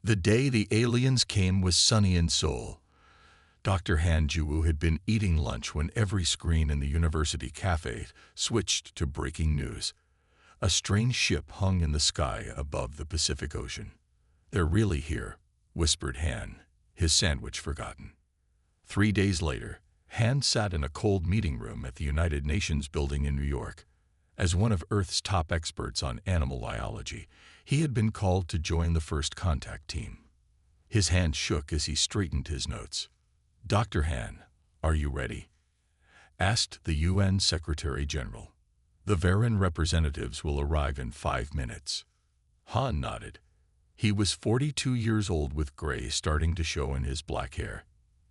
The day the aliens came was sunny in Seoul. Dr. Han Ju had been eating lunch when every screen in the university cafe switched to breaking news. A strange ship hung in the sky above the Pacific Ocean. "They're really here," whispered Han, his sandwich forgotten. 3 days later, Han sat in a cold meeting room at the United Nations building in New York. As one of Earth's top experts on animal biology, he had been called to join the first contact team. His hand shook as he straightened his notes. "Dr. Han, are you ready?" asked the UN Secretary General. "The Varan representatives will arrive in 5 minutes." Han nodded. He was 42 years old with gray starting to show in his black hair.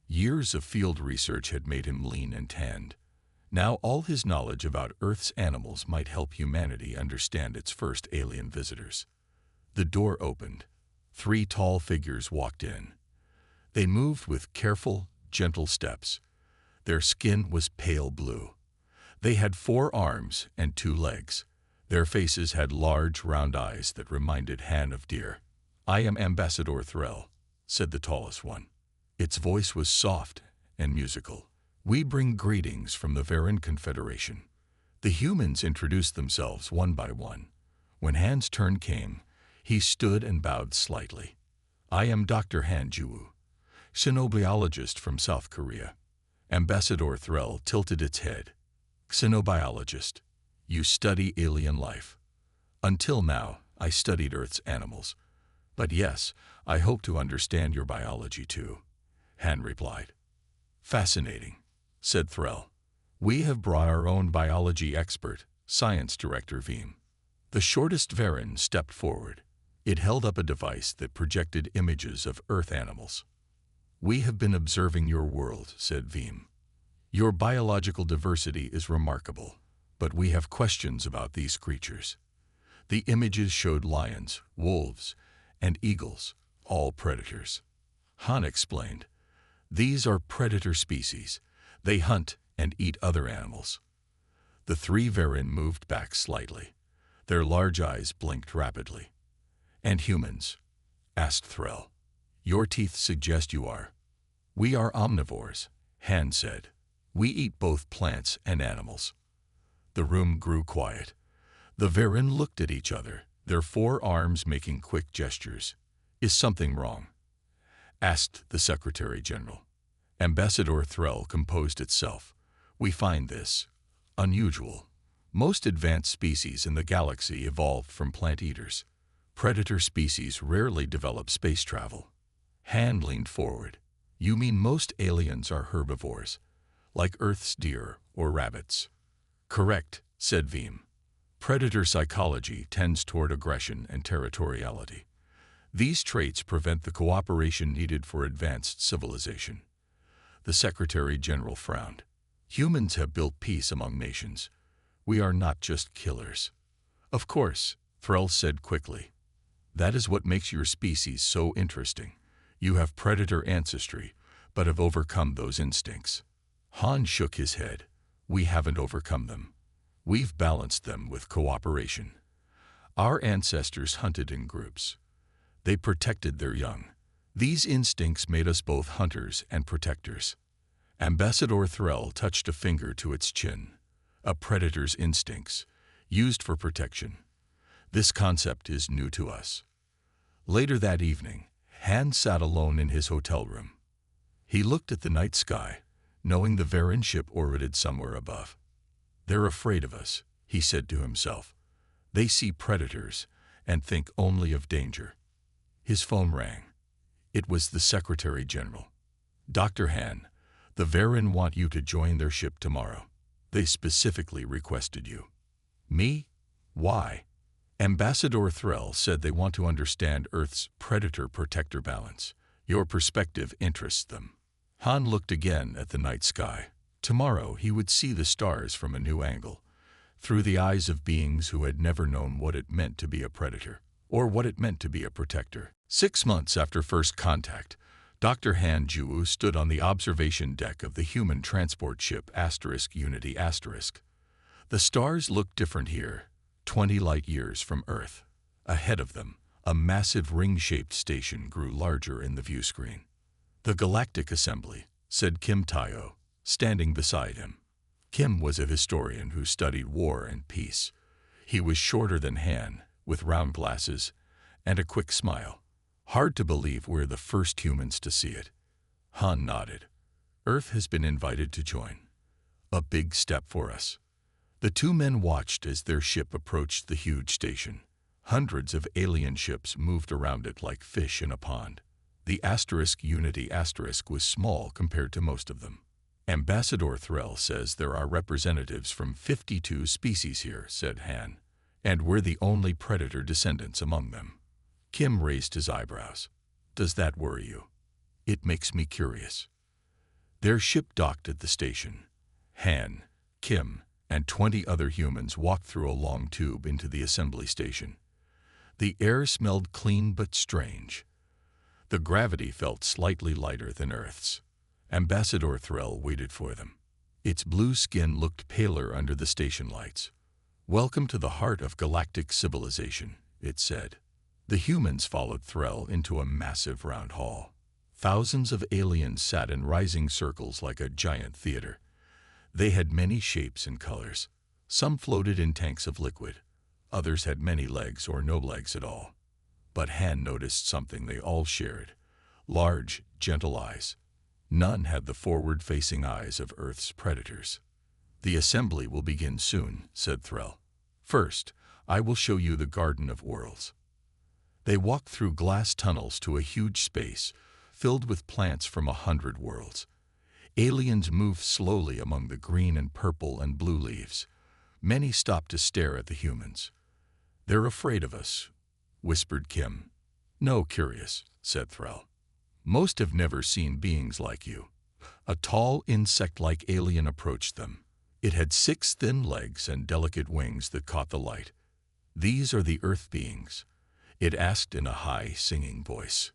Years of field research had made him lean and tanned. Now all his knowledge about Earth's animals might help humanity understand its first alien visitors. The door opened. 3 tall figures walked in. They moved with careful, gentle steps. Their skin was pale blue. They had 4 arms and 2 legs. Their faces had large, round eyes that reminded Han of deer. "I am Ambassador Threll," said the tallest one. Its voice was soft and musical. "We bring greetings from the Varan Confederation." The humans introduced themselves one by one. When Han's turn came, he stood and bowed slightly. "I am Dr. Han Ju, xenobiologist from South Korea." Ambassador Threll tilted its head. "Xenobiologist, you study alien life. Until now, I studied Earth's animals. But yes, I hope to understand your biology too," Han replied. "Fascinating," said Threll. "We have brought our own biology expert, Science Director Veem." The shortest Varan stepped forward. It held up a device that projected images of Earth animals. "We have been observing your world," said Veem. "Your biological diversity is remarkable, but we have questions about these creatures." The images showed lions, wolves, and eagles, all predators. Han explained, "These are predator species. They hunt and eat other animals." The 3 Varan moved back slightly. Their large eyes blinked rapidly. "And humans?" asked Threll. "Your teeth suggest you are." "We are omnivores," Han said. "We eat both plants and animals." The room grew quiet. The Varan looked at each other, their 4 arms making quick gestures. "Is something wrong?" asked the Secretary General. Ambassador Threll composed itself. "We find this unusual. Most advanced species in the galaxy evolved from plant eaters. Predator species rarely develop space travel." Han leaned forward. "You mean most aliens are herbivores, like Earth's deer or rabbits?" "Correct," said Veem. "Predator psychology tends toward aggression and territoriality. These traits prevent the cooperation needed for advanced civilization." The Secretary General frowned. "Humans have built peace among nations. We are not just killers." "Of course," Threll said quickly. "That is what makes your species so interesting. You have predator ancestry, but have overcome those instincts." Han shook his head. "We haven't overcome them. We've balanced them with cooperation. Our ancestors hunted in groups. They protected their young. These instincts made us both hunters and protectors." Ambassador Threll touched a finger to its chin. "A predator's instincts, used for protection. This concept is new to us." Later that evening, Han sat alone in his hotel room. He looked at the night sky, knowing the Varan ship orbited somewhere above. "They're afraid of us," he said to himself. "They see predators and think only of danger." His phone rang. It was the Secretary General. "Dr. Han, the Varan want you to join their ship tomorrow. They specifically requested you." "Me? Why?" Ambassador Threll said they want to understand Earth's predator-protector balance. Your perspective interests them. Han looked again at the night sky. Tomorrow he would see the stars from a new angle, through the eyes of beings who had never known what it meant to be a predator, or what it meant to be a protector. 6 months after first contact, Dr. Han Ju stood on the observation deck of the human transport ship *Unity*. The stars looked different here, 20 light-years from Earth. Ahead of them, A massive ring-shaped station grew larger in the view screen. "The Galactic Assembly," said Kim Tayo, standing beside him. Kim was a historian who studied war and peace. He was shorter than Han, with round glasses and a quick smile. "Hard to believe we're the first humans to see it." Han nodded. "Earth has been invited to join. A big step for us." The two men watched as their ship approached the huge station. Hundreds of alien ships moved around it like fish in a pond. The Unity was small compared to most of them. "Ambassador Threll says there are representatives from 52 species here," said Han, "and we're the only predator descendants among them." Kim raised his eyebrows. "Does that worry you?" "It makes me curious." Their ship docked at the station. Han, Kim, and 20 other humans walked through a long tube into the assembly station. The air smelled clean but strange. The gravity felt slightly lighter than Earth's. Ambassador Threll waited for them. Its blue skin looked paler under the station lights. "Welcome to the heart of galactic civilization," it said. The humans followed Threll into a massive round hall. Thousands of aliens sat in rising circles like a giant theater. They had many shapes and colors. Some floated in tanks of liquid. Others had many legs or no legs at all. But Han noticed something they all shared: large, gentle eyes. None had the forward-facing eyes of Earth's predators. "The assembly will begin soon," said Threll. "First, I will show you the Garden of Worlds." They walked through glass tunnels to a huge space filled with plants from 100 worlds. Aliens moved slowly among the green and purple and blue leaves. Many stopped to stare at the humans. "They're afraid of us," whispered Kim. "No, curious," said Threll. "Most have never seen beings like you." A tall, insect-like alien approached them. It had 6 thin legs and delicate wings that caught the light. "These are the Earth beings?" it asked in a high, singing voice.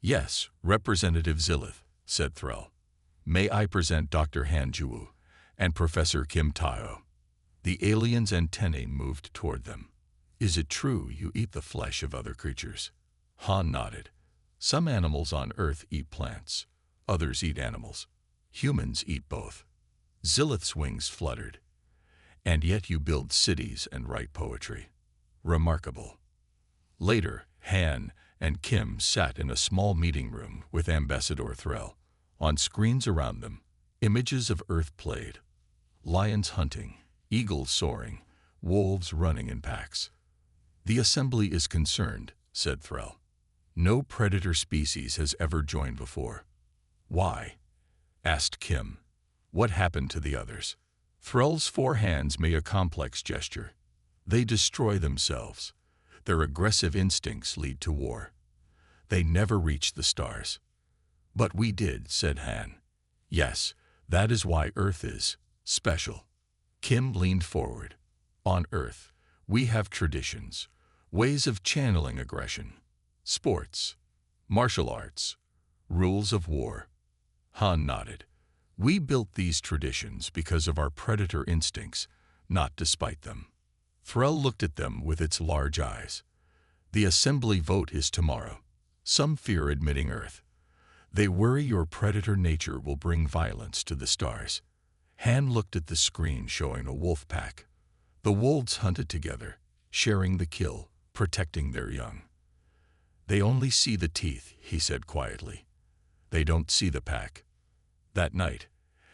"Yes, Representative Zillith," said Threll. "May I present Dr. Han Juwu and Professor Kim Tayo." The alien's antennae moved toward them. "Is it true you eat the flesh of other creatures?" Han nodded. "Some animals on Earth eat plants. Others eat animals. Humans eat both." Zillith's wings fluttered. "And yet you build cities and write poetry. Remarkable." Later, Han and Kim sat in a small meeting room with Ambassador Threll. On screens around them, images of Earth played. Lions hunting, eagles soaring, wolves running in packs. "The assembly is concerned," said Threll. "No predator species has ever joined before." "Why?" asked Kim. "What happened to the others?" Threll's 4 hands made a complex gesture. "They destroy themselves. Their aggressive instincts lead to war. They never reach the stars." "But we did," said Han. "Yes, that is why Earth is special." Kim leaned forward. "On Earth, we have traditions, ways of channeling aggression, sports, martial arts, rules of war." Han nodded. "We built these traditions because of our predator instincts, not despite them." Threll looked at them with its large eyes. "The assembly vote is tomorrow. Some fear admitting Earth. They worry your predator nature will bring violence to the stars." Han looked at the screen showing a wolf pack. The wolves hunted together, sharing the kill, protecting their young. "They only see the teeth," he said quietly. "They don't see the pack." That night,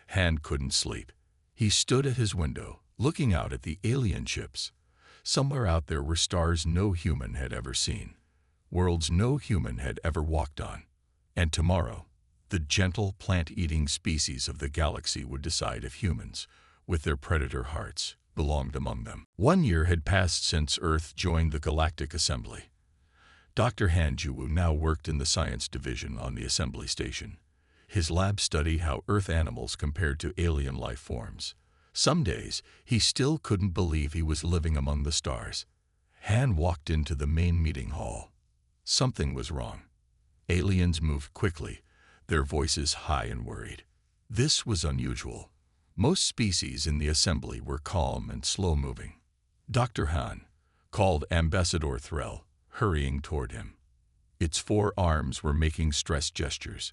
Han couldn't sleep. He stood at his window, looking out at the alien ships. Somewhere out there were stars no human had ever seen, worlds no human had ever walked on. And tomorrow, the gentle plant-eating species of the galaxy would decide if humans, with their predator hearts, belonged among them. 1 year had passed since Earth joined the Galactic Assembly. Dr. Han Juwu now worked in the science division on the assembly station. His lab studied how Earth animals compared to alien life forms. Some days, he still couldn't believe he was living among the stars. Han walked into the main meeting hall. Something was wrong. Aliens moved quickly, their voices high and worried. This was unusual. Most species in the assembly were calm and slow-moving. Dr. Han, called Ambassador Threll, hurrying toward him. Its 4 arms were making stress gestures.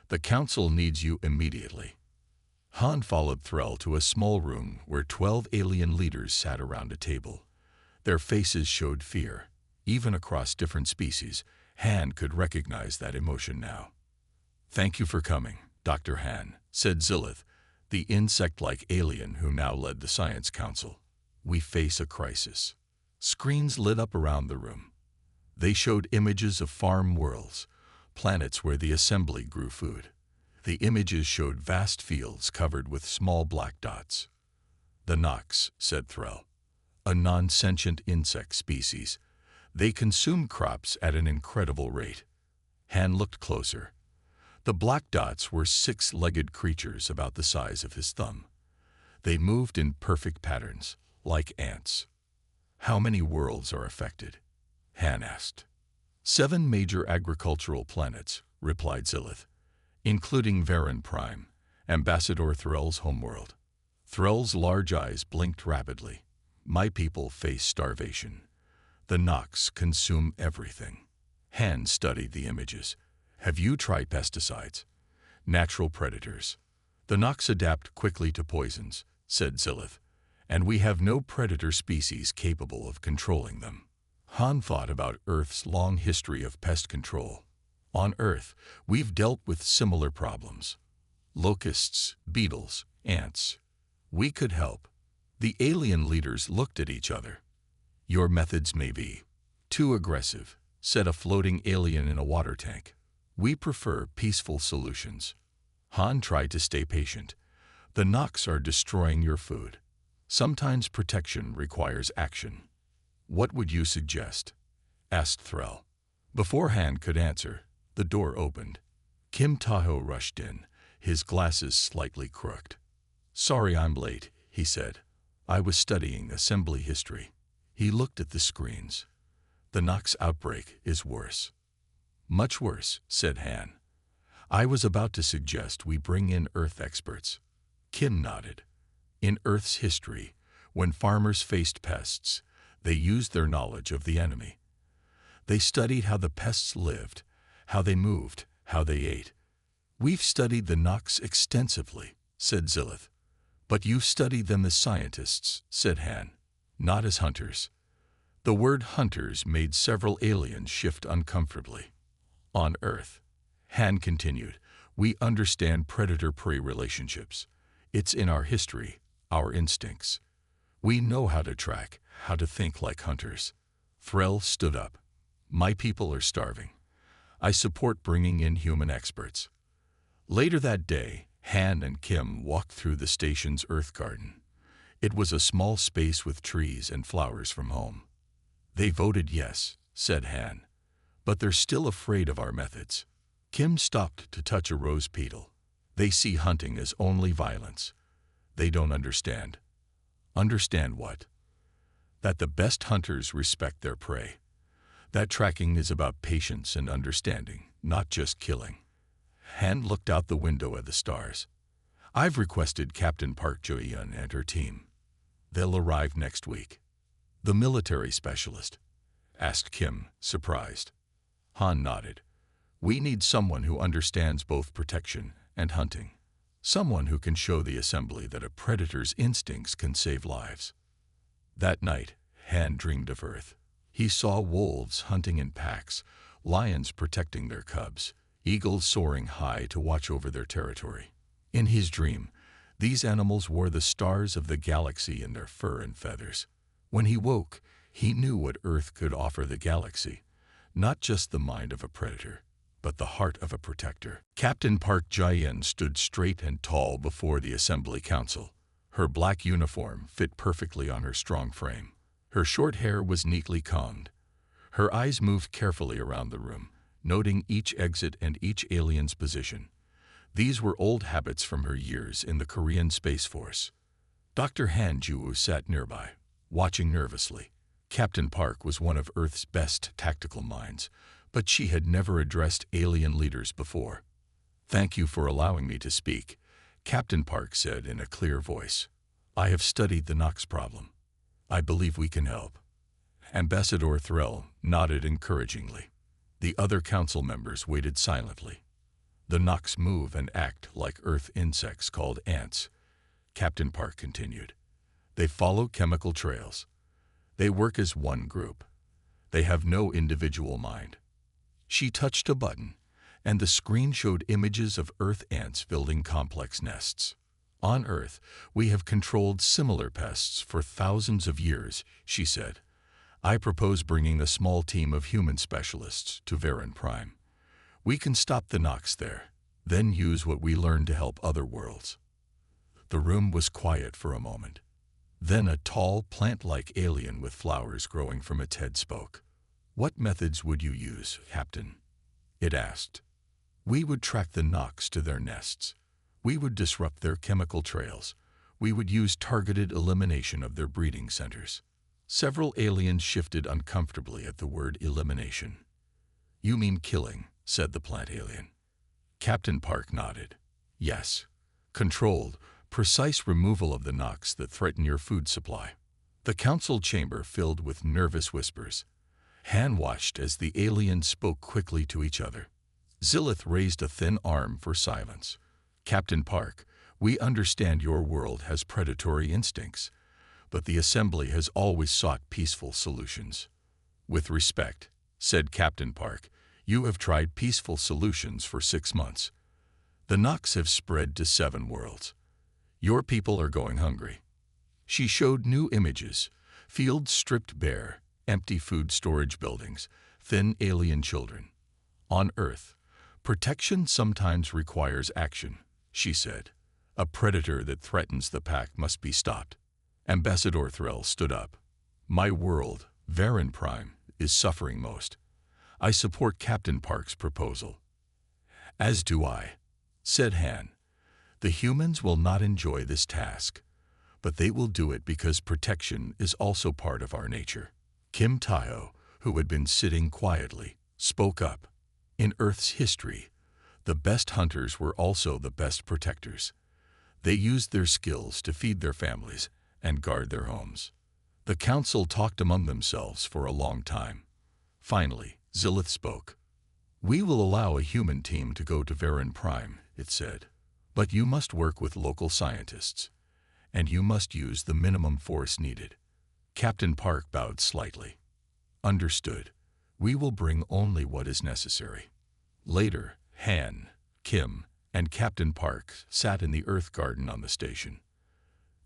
"The council needs you immediately." Han followed Threll to a small room where 12 alien leaders sat around a table. Their faces showed fear. Even across different species, Han could recognize that emotion now. "Thank you for coming, Dr. Han," said Zillith, the insect-like alien who now led the Science Council. "We face a crisis." Screens lit up around the room. They showed images of farm worlds, planets where the assembly grew food. The images showed vast fields covered with small black dots. "The Nox," said Threll, "a non-sentient insect species. They consume crops at an incredible rate." Han looked closer. The black dots were 6-legged creatures about the size of his thumb. They moved in perfect patterns, like ants. "How many worlds are affected?" Han asked. 7 major agricultural planets," replied Zillith, "including Varan Prime, Ambassador Threll's homeworld." Threll's large eyes blinked rapidly. "My people face starvation. The Nox consume everything." Han studied the images. "Have you tried pesticides?" "Natural predators. The Nox adapt quickly to poisons," said Zillith, "and we have no predator species capable of controlling them." Han thought about Earth's long history of pest control. On Earth, we've dealt with similar problems. Locusts, beetles, ants. We could help. The alien leaders looked at each other. "Your methods may be too aggressive," said a floating alien in a water tank. "We prefer peaceful solutions." Han tried to stay patient. "The Nox are destroying your food. Sometimes protection requires action." "What would you suggest?" asked Threll. Before Han could answer, the door opened. Kim Tahoe rushed in, his glasses slightly crooked. "Sorry I'm late," he said. "I was studying assembly history." He looked at the screens. "The Nox outbreak is worse." "Much worse," said Han. "I was about to suggest we bring in Earth experts." Kim nodded. "In Earth's history, when farmers faced pests, they used their knowledge of the enemy. They studied how the pests lived, how they moved, how they ate." "We've studied the Nox extensively," said Zillith. "But you've studied them as scientists," said Han, "not as hunters." The word hunters made several aliens shift uncomfortably. "On Earth," Han continued, "we understand predator-prey relationships. It's in our history, our instincts. We know how to track, how to think like hunters." Threll stood up. "My people are starving. I support bringing in human experts." Later that day, Han and Kim walked through the station's Earth garden. It was a small space with trees and flowers from home. "They voted yes," said Han, "but they're still afraid of our methods." Kim stopped to touch a rose petal. "They see hunting as only violence. They don't understand." "Understand what?" "That the best hunters respect their prey. That tracking is about patience and understanding, not just killing." Han looked out the window at the stars. "I've requested Captain Park Jo-yeon and her team. They'll arrive next week." "The military specialist?" asked Kim, surprised. Han nodded. "We need someone who understands both protection and hunting. Someone who can show the assembly that a predator's instincts can save lives." That night, Han dreamed of Earth. He saw wolves hunting in packs, lions protecting their cubs, eagles soaring high to watch over their territory. In his dream, these animals wore the stars of the galaxy in their fur and feathers. When he woke, he knew what Earth could offer the galaxy, not just the mind of a predator, but the heart of a protector. Captain Park Jo-yeon stood straight and tall before the Assembly Council. Her black uniform fit perfectly on her strong frame. Her short hair was neatly combed. Her eyes moved carefully around the room, noting each exit and each alien's position. These were old habits from her years in the Korean Space Force. Dr. Han Ju-woo sat nearby, watching nervously. Captain Park was one of Earth's best tactical minds, but she had never addressed alien leaders before. "Thank you for allowing me to speak," Captain Park said in a clear voice. "I have studied the Nox problem. I believe we can help. Ambassador Threll nodded encouragingly. The other council members waited silently. The Nox move and act like Earth insects called ants, Captain Park continued. They follow chemical trails. They work as one group. They have no individual mind. She touched a button, and the screen showed images of Earth ants building complex nests. On Earth, we have controlled similar pests for thousands of years, she said. I propose bringing a small team of human specialists to Varan Prime. We can stop the Nox there, then use what we learn to help other worlds. The room was quiet for a moment. Then a tall, plant-like alien with flowers growing from its head spoke. What methods would you use, Captain? It asked. We would track the Nox to their nests. We would disrupt their chemical trails. We would use targeted elimination of their breeding centers. Several aliens shifted uncomfortably at the word elimination. You mean killing, said the plant alien. Captain Park nodded. Yes. Controlled, precise removal of the Nox that threaten your food supply. The council chamber filled with nervous whispers. Han watched as the aliens spoke quickly to each other. Zillith raised a thin arm for silence. Captain Park, we understand your world has predatory instincts, but the Assembly has always sought peaceful solutions. With respect, said Captain Park, you have tried peaceful solutions for 6 months. The Nox have spread to 7 worlds. Your people are going hungry. She showed new images, fields stripped bare, empty food storage buildings, thin alien children. On Earth, protection sometimes requires action, she said. A predator that threatens the pack must be stopped. Ambassador Threll stood up. My world, Varan Prime, is suffering most. I support Captain Park's proposal. As do I, said Han. The humans will not enjoy this task, but they will do it because protection is also part of our nature. Kim Tayo, who had been sitting quietly, spoke up. In Earth's history, the best hunters were also the best protectors. They used their skills to feed their families and guard their homes. The council talked among themselves for a long time. Finally, Zillith spoke. We will allow a human team to go to Varan Prime, it said. But you must work with local scientists, and you must use the minimum force needed. Captain Park bowed slightly. Understood. We will bring only what is necessary. Later, Han, Kim, and Captain Park sat in the Earth Garden on the station.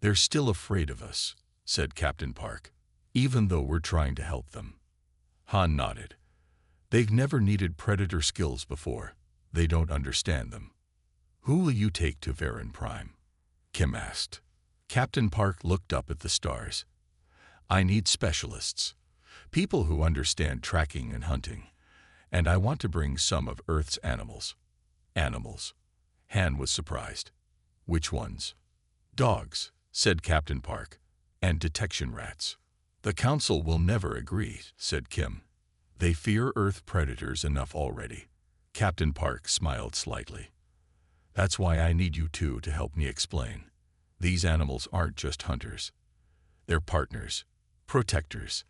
They're still afraid of us, said Captain Park, even though we're trying to help them. Han nodded. They've never needed predator skills before. They don't understand them. Who will you take to Varan Prime? Kim asked. Captain Park looked up at the stars. I need specialists, people who understand tracking and hunting, and I want to bring some of Earth's animals. Animals? Han was surprised. Which ones? Dogs, said Captain Park, and detection rats. The council will never agree, said Kim. They fear Earth predators enough already. Captain Park smiled slightly. That's why I need you two to help me explain. These animals aren't just hunters. They're partners, protectors.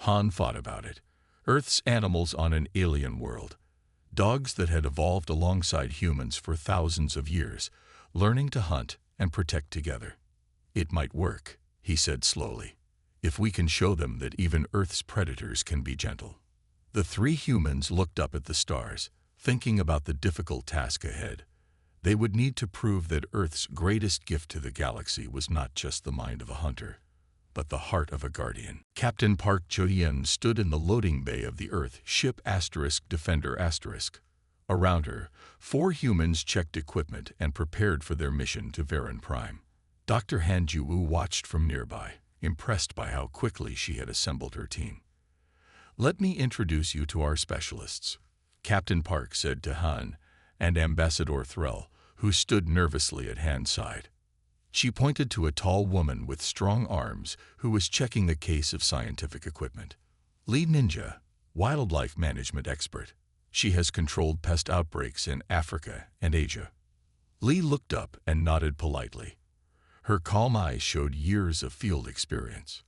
Han thought about it. Earth's animals on an alien world. Dogs that had evolved alongside humans for thousands of years, learning to hunt and protect together. It might work, he said slowly, if we can show them that even Earth's predators can be gentle. The 3 humans looked up at the stars, thinking about the difficult task ahead. They would need to prove that Earth's greatest gift to the galaxy was not just the mind of a hunter, but the heart of a guardian. Captain Park Cho-Yen stood in the loading bay of the Earth ship Defender *. Around her, 4 humans checked equipment and prepared for their mission to Varan Prime. Dr. Han Ju-woo watched from nearby, impressed by how quickly she had assembled her team. Let me introduce you to our specialists, Captain Park said to Han and Ambassador Threll, who stood nervously at Han's side. She pointed to a tall woman with strong arms who was checking the case of scientific equipment. Lee Ninja, wildlife management expert. She has controlled pest outbreaks in Africa and Asia. Lee looked up and nodded politely. Her calm eyes showed years of field experience.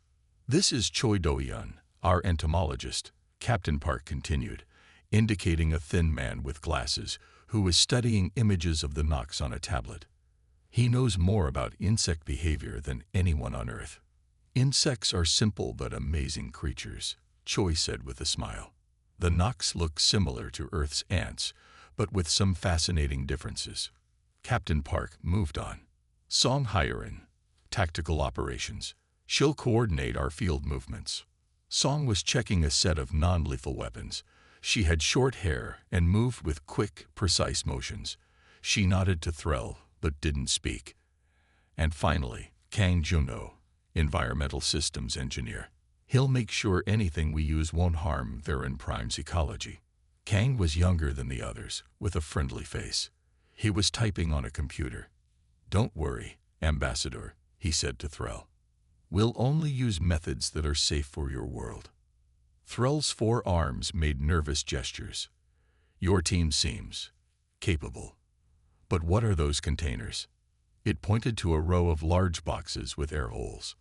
This is Choi Do-yeon, our entomologist, Captain Park continued, indicating a thin man with glasses who was studying images of the Nox on a tablet. He knows more about insect behavior than anyone on Earth. Insects are simple but amazing creatures, Choi said with a smile. The Nox look similar to Earth's ants, but with some fascinating differences. Captain Park moved on. Song Hyerin, tactical operations. She'll coordinate our field movements. Song was checking a set of non-lethal weapons. She had short hair and moved with quick, precise motions. She nodded to Threll, but didn't speak. And finally, Kang Juno, environmental systems engineer. He'll make sure anything we use won't harm Varen Prime's ecology. Kang was younger than the others, with a friendly face. He was typing on a computer. Don't worry, Ambassador, he said to Threll. We'll only use methods that are safe for your world. Threll's 4 arms made nervous gestures. Your team seems capable. But what are those containers? It pointed to a row of large boxes with air holes.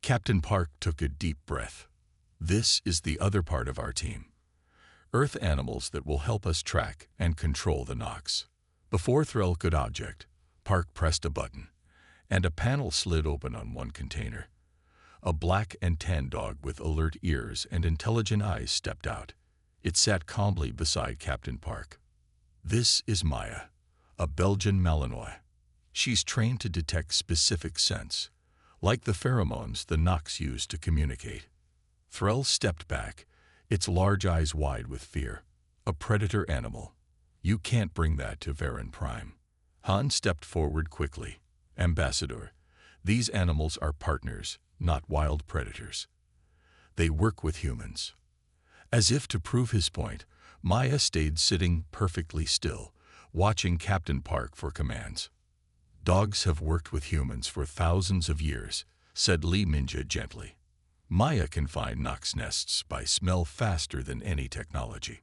Captain Park took a deep breath. This is the other part of our team. Earth animals that will help us track and control the Nox. Before Threll could object, Park pressed a button, and a panel slid open on one container. A black and tan dog with alert ears and intelligent eyes stepped out. It sat calmly beside Captain Park. This is Maya, a Belgian Malinois. She's trained to detect specific scents, like the pheromones the Nox use to communicate. Threll stepped back, its large eyes wide with fear. A predator animal. You can't bring that to Varen Prime. Han stepped forward quickly. Ambassador, these animals are partners, not wild predators. They work with humans. As if to prove his point, Maya stayed sitting perfectly still, watching Captain Park for commands. Dogs have worked with humans for thousands of years, said Li Minja gently. Maya can find Nox nests by smell faster than any technology.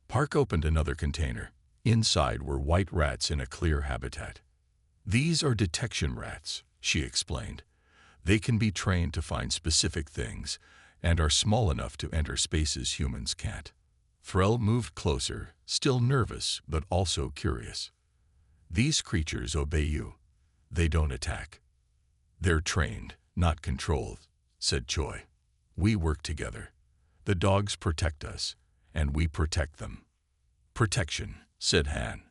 Park opened another container. Inside were white rats in a clear habitat. These are detection rats, she explained. They can be trained to find specific things and are small enough to enter spaces humans can't. Threll moved closer, still nervous but also curious. These creatures obey you. They don't attack. They're trained, not controlled, said Choi. We work together. The dogs protect us, and we protect them. Protection, said Han.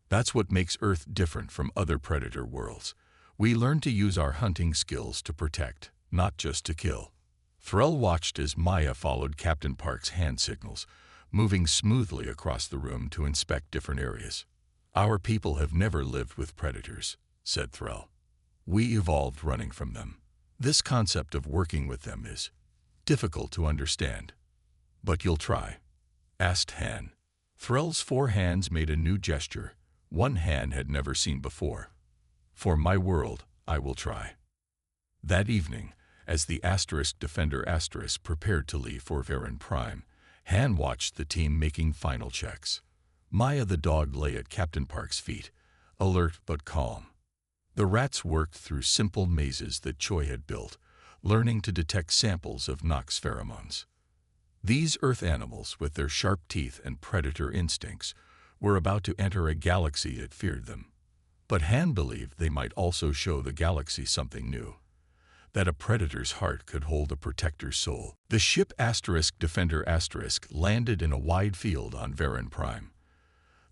That's what makes Earth different from other predator worlds. We learn to use our hunting skills to protect, not just to kill. Threll watched as Maya followed Captain Park's hand signals, moving smoothly across the room to inspect different areas. Our people have never lived with predators, said Threll. We evolved running from them. This concept of working with them is difficult to understand. But you'll try? Asked Han. Threll's 4 hands made a new gesture, one Han had never seen before. For my world, I will try. That evening, as the Defender prepared to leave for Varen Prime, Han watched the team making final checks. Maya the dog lay at Captain Park's feet, alert but calm. The rats worked through simple mazes that Choi had built, learning to detect samples of Nox pheromones. These Earth animals, with their sharp teeth and predator instincts, were about to enter a galaxy that feared them. But Han believed they might also show the galaxy something new, that a predator's heart could hold a protector's soul. The ship Defender landed in a wide field on Varen Prime.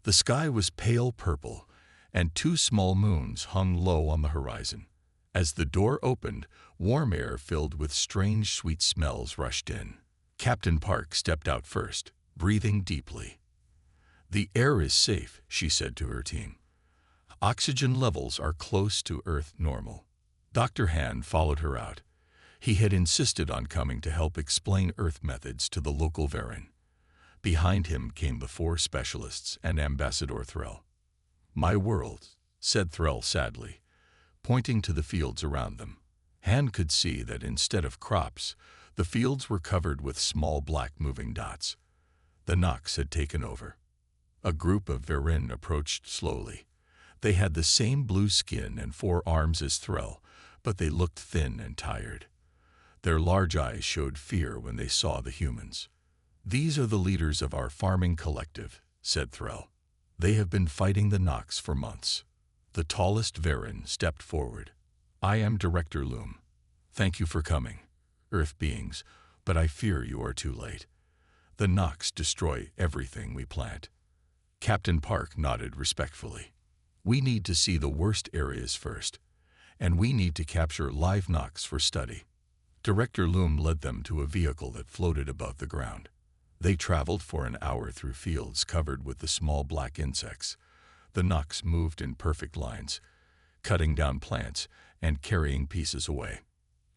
The sky was pale purple, and 2 small moons hung low on the horizon. As the door opened, warm air filled with strange sweet smells rushed in. Captain Park stepped out first, breathing deeply. The air is safe, she said to her team. Oxygen levels are close to Earth normal. Dr. Han followed her out. He had insisted on coming to help explain Earth methods to the local Varen. Behind him came the 4 specialists and Ambassador Threll. My world, said Threll sadly, pointing to the fields around them. Han could see that instead of crops, the fields were covered with small black moving dots. The Nox had taken over. A group of Varen approached slowly. They had the same blue skin and 4 arms as Threll, but they looked thin and tired. Their large eyes showed fear when they saw the humans. "These are the leaders of our farming collective," said Threll. "They have been fighting the Nox for months." The tallest Varen stepped forward. "I am Director Loom. Thank you for coming, Earth beings, but I fear you are too late. The Nox destroy everything we plant." Captain Park nodded respectfully. "We need to see the worst areas first, and we need to capture live Nox for study." Director Loom led them to a vehicle that floated above the ground. They traveled for an hour through fields covered with the small black insects. The Nox moved in perfect lines, cutting down plants and carrying pieces away.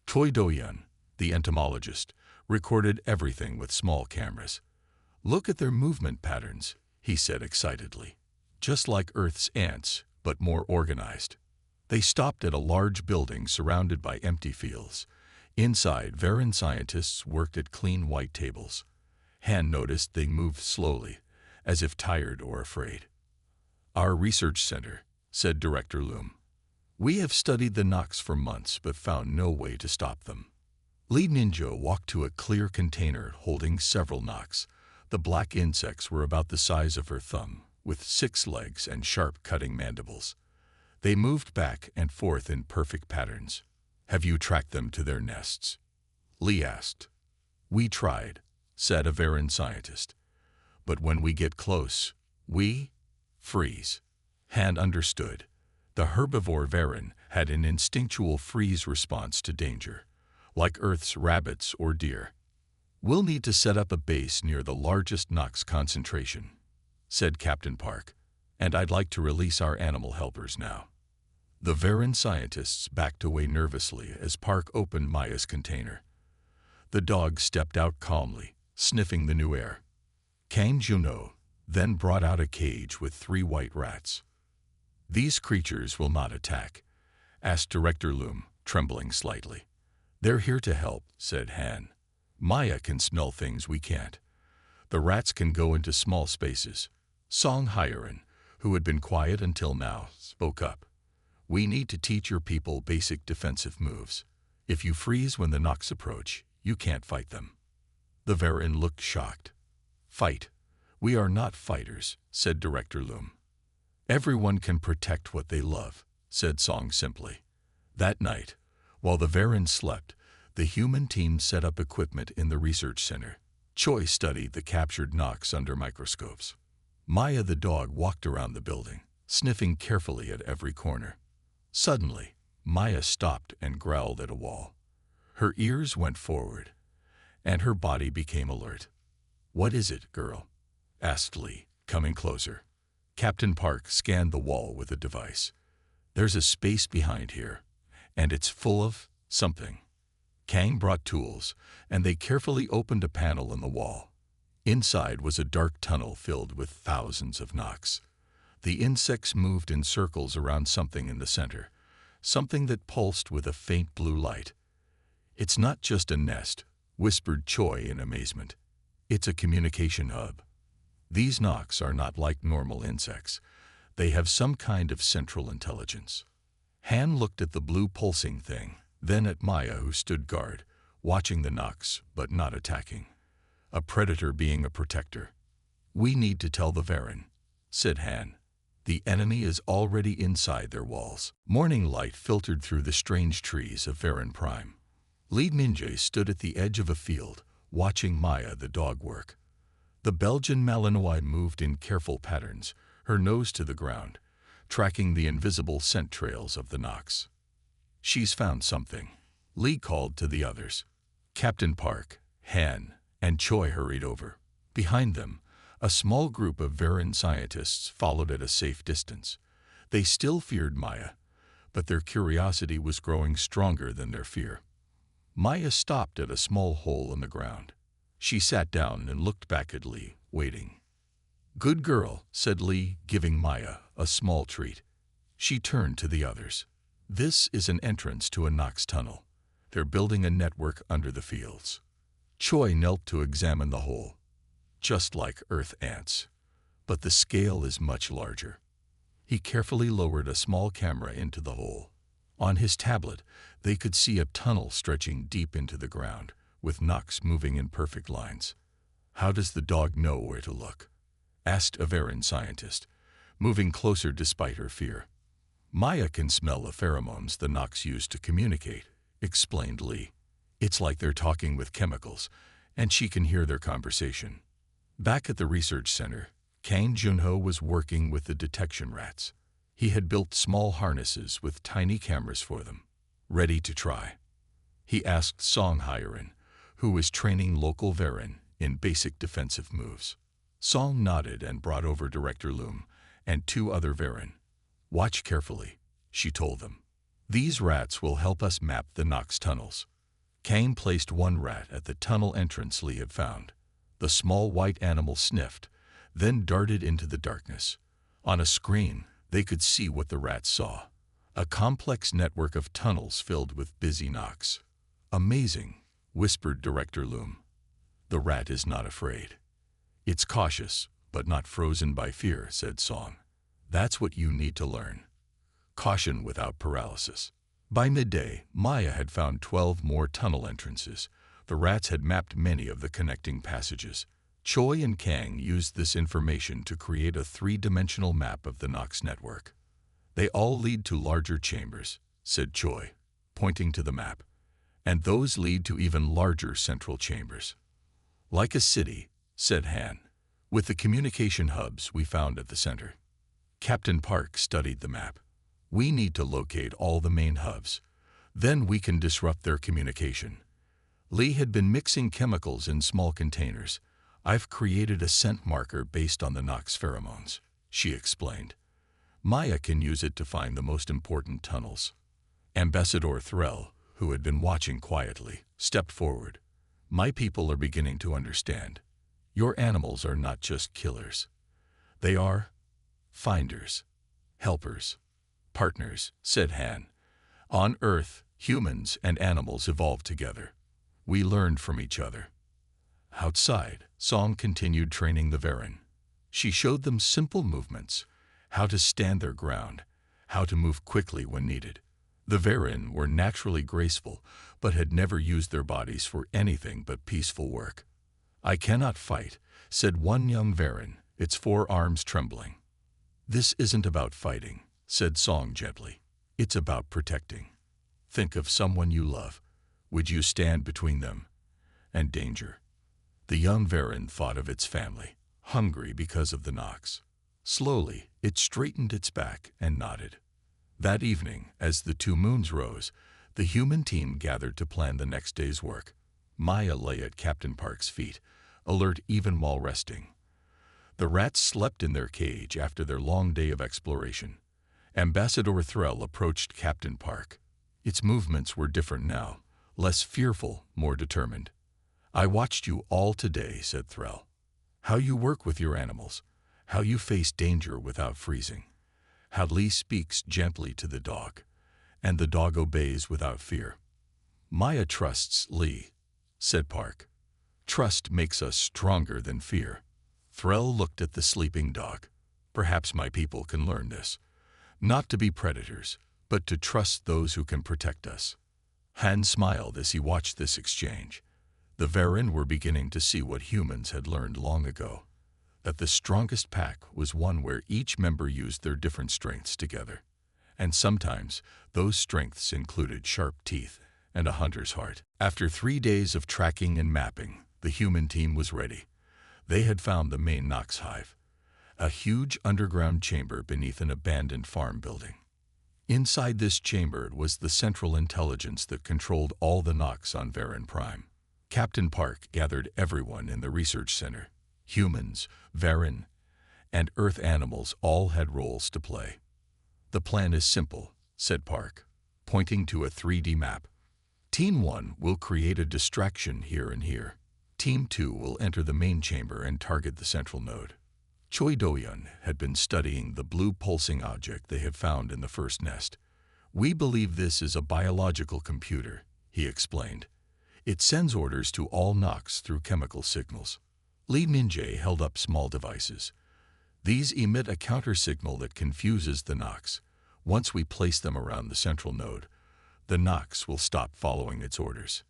Choi Do-yun, the entomologist, recorded everything with small cameras. "Look at their movement patterns," he said excitedly. "Just like Earth's ants, but more organized." They stopped at a large building surrounded by empty fields. Inside, Varen scientists worked at clean white tables. Han noticed they moved slowly, as if tired or afraid. "Our research center," said Director Loom. "We have studied the Nox for months but found no way to stop them." Li Ninja walked to a clear container holding several Nox. The black insects were about the size of her thumb, with 6 legs and sharp cutting mandibles. They moved back and forth in perfect patterns. "Have you tracked them to their nests?" Li asked. "We tried," said a Varen scientist. "But when we get close, we freeze." Han understood. The herbivore Varen had an instinctual freeze response to danger, like Earth's rabbits or deer. "We'll need to set up a base near the largest Nox concentration," said Captain Park, "and I'd like to release our animal helpers now." The Varen scientists backed away nervously as Park opened Maya's container. The dog stepped out calmly, sniffing the new air. Kang Juno then brought out a cage with 3 white rats. "These creatures will not attack?" asked Director Loom, trembling slightly. "They're here to help," said Han. "Maya can smell things we can't. The rats can go into small spaces." Song Hyerin, who had been quiet until now, spoke up. "We need to teach your people basic defensive moves. If you freeze when the Nox approach, you can't fight them." The Varen looked shocked. "Fight? We are not fighters," said Director Loom. "Everyone can protect what they love," said Song simply. That night, while the Varen slept, the human team set up equipment in the research center. Choi studied the captured Nox under microscopes. Maya the dog walked around the building, sniffing carefully at every corner. Suddenly, Maya stopped and growled at a wall. Her ears went forward, and her body became alert. "What is it, girl?" asked Lee, coming closer. Captain Park scanned the wall with a device. "There's a space behind here, and it's full of something." Kang brought tools, and they carefully opened a panel in the wall. Inside was a dark tunnel filled with thousands of Nox. The insects moved in circles around something in the center, something that pulsed with a faint blue light. "It's not just a nest," whispered Choi in amazement. "It's a communication hub. These Nox are not like normal insects. They have some kind of central intelligence." Han looked at the blue pulsing thing, then at Maya, who stood guard, watching the Nox but not attacking. A predator being a protector. "We need to tell the Varen," said Han. "The enemy is already inside their walls." Morning light filtered through the strange trees of Varen Prime. Li Ninja stood at the edge of a field, watching Maya the dog work. The Belgian Malinois moved in careful patterns, her nose to the ground, tracking the invisible scent trails of the Nox. "She's found something," Li called to the others. Captain Park, Han, and Choi hurried over. Behind them, a small group of Varen scientists followed at a safe distance. They still feared Maya, but their curiosity was growing stronger than their fear. Maya stopped at a small hole in the ground. She sat down and looked back at Li, waiting. "Good girl," said Li, giving Maya a small treat. She turned to the others. "This is an entrance to a Nox tunnel. They're building a network under the fields." Choi knelt to examine the hole. "Just like Earth ants, but the scale is much larger." He carefully lowered a small camera into the hole. On his tablet, they could see a tunnel stretching deep into the ground, with Nox moving in perfect lines. How does the dog know where to look? Asked a Veran scientist, moving closer despite her fear. Maya can smell the pheromones the Nox use to communicate, explained Lee. It's like they're talking with chemicals, and she can hear their conversation. Back at the research center, Kang Junho was working with the detection rats. He had built small harnesses with tiny cameras for them, ready to try. He asked Song Hyerin, who was training local Veran in basic defensive moves. Song nodded and brought over Director Loom and 2 other Veran. Watch carefully, she told them. These rats will help us map the Nox tunnels. Kang placed 1 rat at the tunnel entrance Lee had found. The small white animal sniffed, then darted into the darkness. On a screen, they could see what the rats saw. A complex network of tunnels filled with busy Nox. Amazing, whispered Director Loom. The rat is not afraid. It's cautious, but not frozen by fear, said Song. That's what you need to learn. Caution without paralysis. By midday, Maya had found 12 more tunnel entrances. The rats had mapped many of the connecting passages. Choi and Kang used this information to create a 3-dimensional map of the Nox network. They all lead to larger chambers, said Choi, pointing to the map. And those lead to even larger central chambers. Like a city, said Han, with the communication hubs we found at the center. Captain Park studied the map. We need to locate all the main hubs. Then we can disrupt their communication. Lee had been mixing chemicals in small containers. I've created a scent marker based on the Nox pheromones, she explained. Maya can use it to find the most important tunnels. Ambassador Threll, who had been watching quietly, stepped forward. My people are beginning to understand. Your animals are not just killers. They are finders, helpers, partners, said Han. On Earth, humans and animals evolved together. We learned from each other. Outside, Song continued training the Veran. She showed them simple movements, how to stand their ground, how to move quickly when needed. The Veran were naturally graceful, but had never used their bodies for anything but peaceful work. I cannot fight, said one young Veran, its 4 arms trembling. This isn't about fighting, said Song gently. It's about protecting. Think of someone you love. Would you stand between them and danger? The young Veran thought of its family, hungry because of the Nox. Slowly, it straightened its back and nodded. That evening, as the 2 moons rose, the human team gathered to plan the next day's work. Maya lay at Captain Park's feet, alert even while resting. The rats slept in their cage after their long day of exploration. Ambassador Threll approached Captain Park. Its movements were different now, less fearful, more determined. I watched you all today, said Threll. How you work with your animals, how you face danger without freezing, how Lee speaks gently to the dog, and the dog obeys without fear. Maya trusts Lee, said Park. Trust makes us stronger than fear. Threll looked at the sleeping dog. Perhaps my people can learn this. Not to be predators, but to trust those who can protect us. Han smiled as he watched this exchange. The Veran were beginning to see what humans had learned long ago, that the strongest pack was one where each member used their different strengths together. And sometimes those strengths included sharp teeth and a hunter's heart. After 3 days of tracking and mapping, the human team was ready. They had found the main Nox hive, a huge underground chamber beneath an abandoned farm building. Inside this chamber was the central intelligence that controlled all the Nox on Veran Prime. Captain Park gathered everyone in the research center. Humans, Veran, and Earth animals all had roles to play. The plan is simple, said Park, pointing to a 3D map. Team 1 will create a distraction here and here. Team 2 will enter the main chamber and target the central node. Choi Do-yeon had been studying the blue pulsing object they had found in the first nest. We believe this is a biological computer, he explained. It sends orders to all Nox through chemical signals. Lee Min-jae held up small devices. These emit a counter-signal that confuses the Nox. Once we place them around the central node, the Nox will stop following its orders.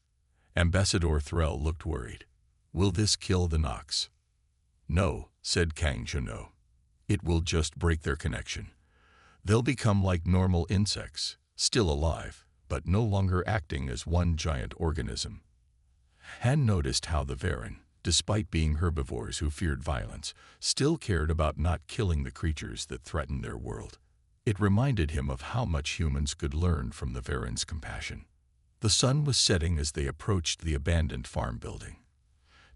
Ambassador Threll looked worried. Will this kill the Nox? No, said Kang Jano. It will just break their connection. They'll become like normal insects, still alive, but no longer acting as one giant organism. Han noticed how the Varen, despite being herbivores who feared violence, still cared about not killing the creatures that threatened their world. It reminded him of how much humans could learn from the Varen's compassion. The sun was setting as they approached the abandoned farm building.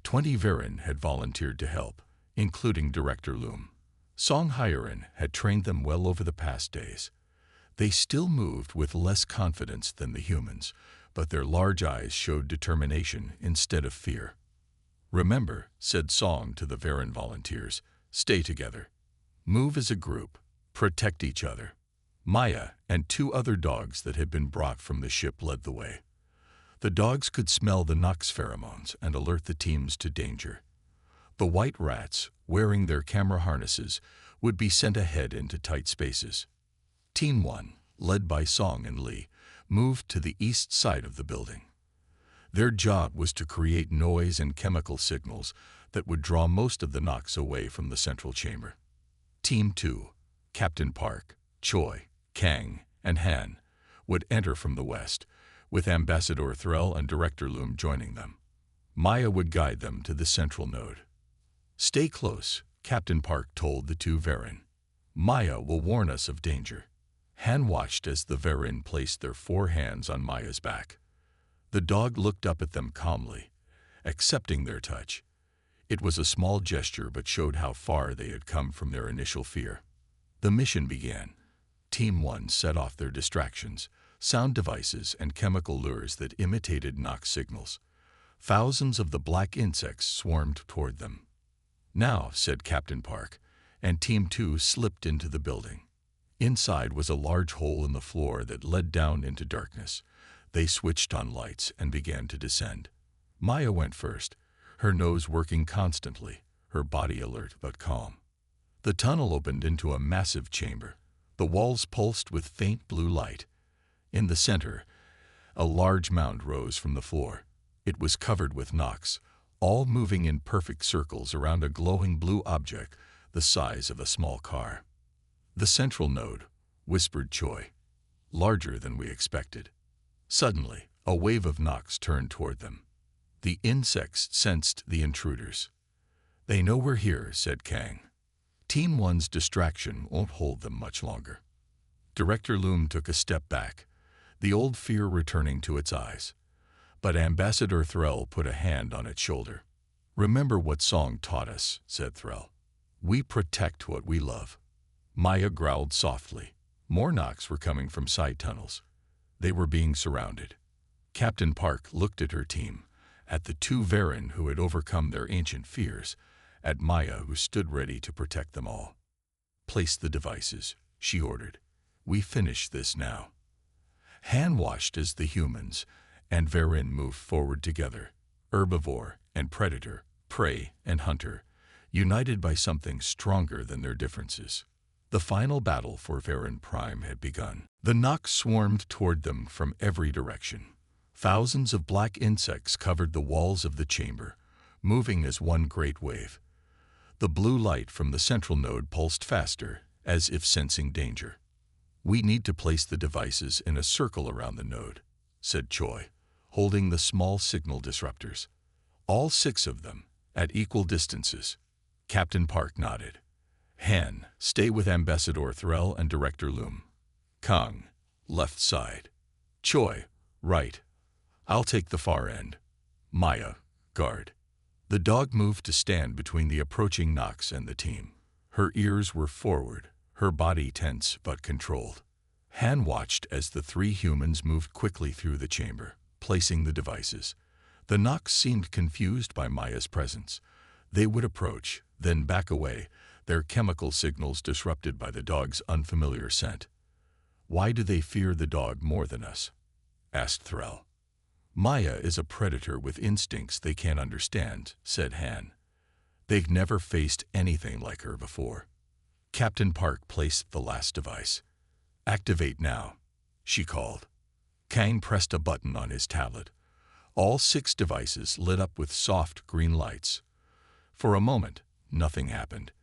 20 Varen had volunteered to help, including Director Loom. Song Hyerin had trained them well over the past days. They still moved with less confidence than the humans, but their large eyes showed determination instead of fear. Remember, said Song to the Varen volunteers, stay together. Move as a group. Protect each other. Maya and 2 other dogs that had been brought from the ship led the way. The dogs could smell the Nox pheromones and alert the teams to danger. The white rats, wearing their camera harnesses, would be sent ahead into tight spaces. Team 1, led by Song and Lee, moved to the east side of the building. Their job was to create noise and chemical signals that would draw most of the Nox away from the central chamber. Team 2, Captain Park, Choi, Kang, and Han, would enter from the west, with Ambassador Threll and Director Loom joining them. Maya would guide them to the central node. Stay close, Captain Park told the 2 Varen. Maya will warn us of danger. Han watched as the Varen placed their 4 hands on Maya's back. The dog looked up at them calmly, accepting their touch. It was a small gesture but showed how far they had come from their initial fear. The mission began. Team 1 set off their distractions, sound devices and chemical lures that imitated Nox signals. Thousands of the black insects swarmed toward them. Now, said Captain Park, and Team 2 slipped into the building. Inside was a large hole in the floor that led down into darkness. They switched on lights and began to descend. Maya went first, her nose working constantly, her body alert but calm. The tunnel opened into a massive chamber. The walls pulsed with faint blue light. In the center, a large mound rose from the floor. It was covered with Nox, all moving in perfect circles around a glowing blue object the size of a small car. The central node, whispered Choi, larger than we expected. Suddenly, a wave of Nox turned toward them. The insects sensed the intruders. They know we're here, said Kang. Team 1's distraction won't hold them much longer. Director Loom took a step back, the old fear returning to its eyes. But Ambassador Threll put a hand on its shoulder. Remember what Song taught us, said Threll. We protect what we love. Maya growled softly. More Nox were coming from side tunnels. They were being surrounded. Captain Park looked at her team, at the 2 Varen who had overcome their ancient fears, at Maya who stood ready to protect them all. Place the devices, she ordered. We finish this now. Han watched as the humans and Varen moved forward together, herbivore and predator, prey and hunter, united by something stronger than their differences. The final battle for Varen Prime had begun. The Nox swarmed toward them from every direction. Thousands of black insects covered the walls of the chamber, moving as one great wave. The blue light from the central node pulsed faster, as if sensing danger. We need to place the devices in a circle around the node, said Choi, holding the small signal disruptors. All 6 of them, at equal distances. Captain Park nodded. Han, stay with Ambassador Threll and Director Loom. Kang, left side. Choi, right. I'll take the far end. Maya, guard. The dog moved to stand between the approaching Nox and the team. Her ears were forward, her body tense but controlled. Han watched as the 3 humans moved quickly through the chamber, placing the devices. The Nox seemed confused by Maya's presence. They would approach, then back away, their chemical signals disrupted by the dog's unfamiliar scent. Why do they fear the dog more than us? Asked Threll. Maya is a predator with instincts they can't understand, said Han. They've never faced anything like her before. Captain Park placed the last device. Activate now, she called. Kang pressed a button on his tablet. All 6 devices lit up with soft green lights. For a moment, nothing happened.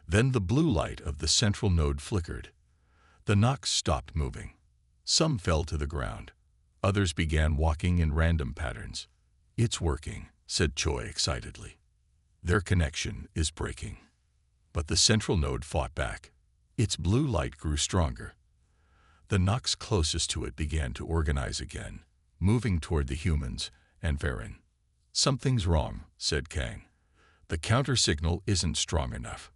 Then the blue light of the central node flickered. The knocks stopped moving. Some fell to the ground. Others began walking in random patterns. "It's working," said Choi excitedly. "Their connection is breaking." But the central node fought back. Its blue light grew stronger. The knocks closest to it began to organize again, moving toward the humans and Varen. "Something's wrong," said Kang. "The counter signal isn't strong enough."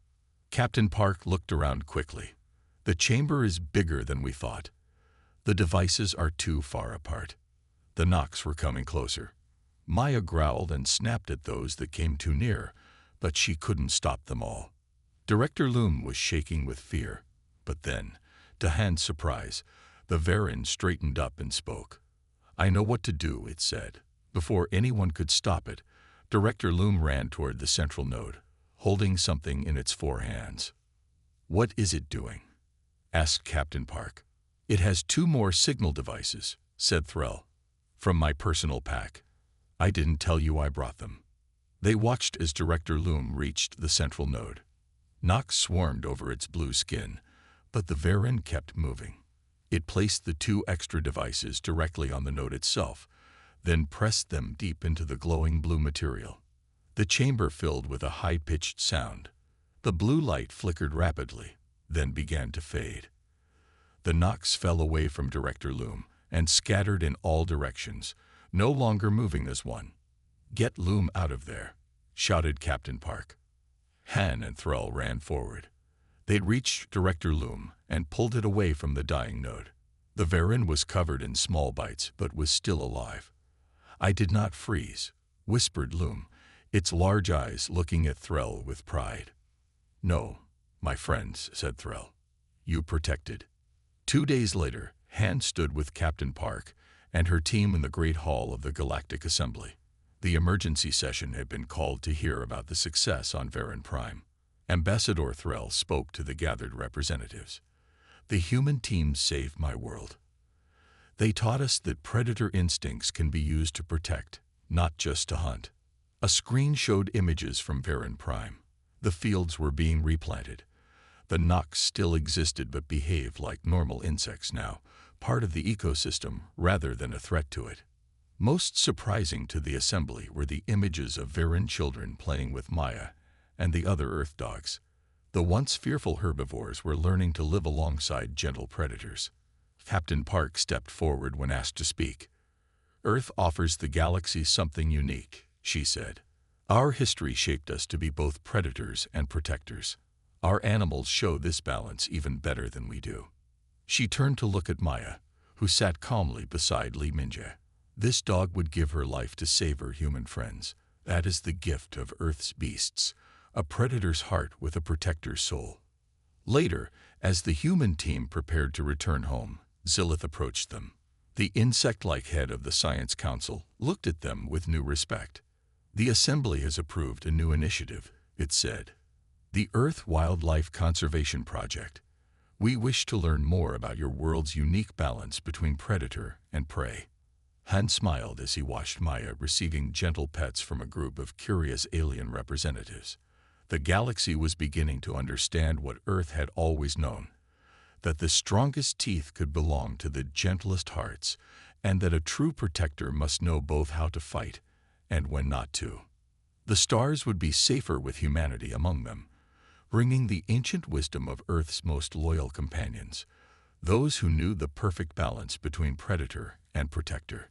Captain Park looked around quickly. "The chamber is bigger than we thought. The devices are too far apart." The knocks were coming closer. Maya growled and snapped at those that came too near, but she couldn't stop them all. Director Loom was shaking with fear. But then, to Han's surprise, the Varen straightened up and spoke. "I know what to do," it said. Before anyone could stop it, Director Loom ran toward the central node, holding something in its 4 hands. "What is it doing?" asked Captain Park. "It has 2 more signal devices," said Threll. "From my personal pack. I didn't tell you I brought them." They watched as Director Loom reached the central node. Knocks swarmed over its blue skin, but the Varen kept moving. It placed the 2 extra devices directly on the node itself, then pressed them deep into the glowing blue material. The chamber filled with a high-pitched sound. The blue light flickered rapidly, then began to fade. The knocks fell away from Director Loom and scattered in all directions, no longer moving as one. "Get Loom out of there," shouted Captain Park. Han and Thrall ran forward. They'd reached Director Loom and pulled it away from the dying node. The Varen was covered in small bites but was still alive. "I did not freeze," whispered Loom, its large eyes looking at Thrall with pride. "No, my friends," said Thrall. "You protected." 2 days later, Han stood with Captain Park and her team in the Great Hall of the Galactic Assembly. The emergency session had been called to hear about the success on Varen Prime. Ambassador Threll spoke to the gathered representatives. "The human team saved my world. They taught us that predator instincts can be used to protect, not just to hunt." A screen showed images from Varen Prime. The fields were being replanted. The knocks still existed but behaved like normal insects now, part of the ecosystem rather than a threat to it. Most surprising to the assembly were the images of Varen children playing with Maya and the other Earth dogs. The once fearful herbivores were learning to live alongside gentle predators. Captain Park stepped forward when asked to speak. "Earth offers the galaxy something unique," she said. "Our history shaped us to be both predators and protectors. Our animals show this balance even better than we do." She turned to look at Maya, who sat calmly beside Li Minje. "This dog would give her life to save her human friends. That is the gift of Earth's beasts, a predator's heart with a protector's soul." Later, as the human team prepared to return home, Zilith approached them. The insect-like head of the Science Council looked at them with new respect. "The Assembly has approved a new initiative," it said. "The Earth Wildlife Conservation Project. We wish to learn more about your world's unique balance between predator and prey." Han smiled as he watched Maya receiving gentle pets from a group of curious alien representatives. The galaxy was beginning to understand what Earth had always known, that the strongest teeth could belong to the gentlest hearts, and that a true protector must know both how to fight and when not to. The stars would be safer with humanity among them, bringing the ancient wisdom of Earth's most loyal companions, those who knew the perfect balance between predator and protector.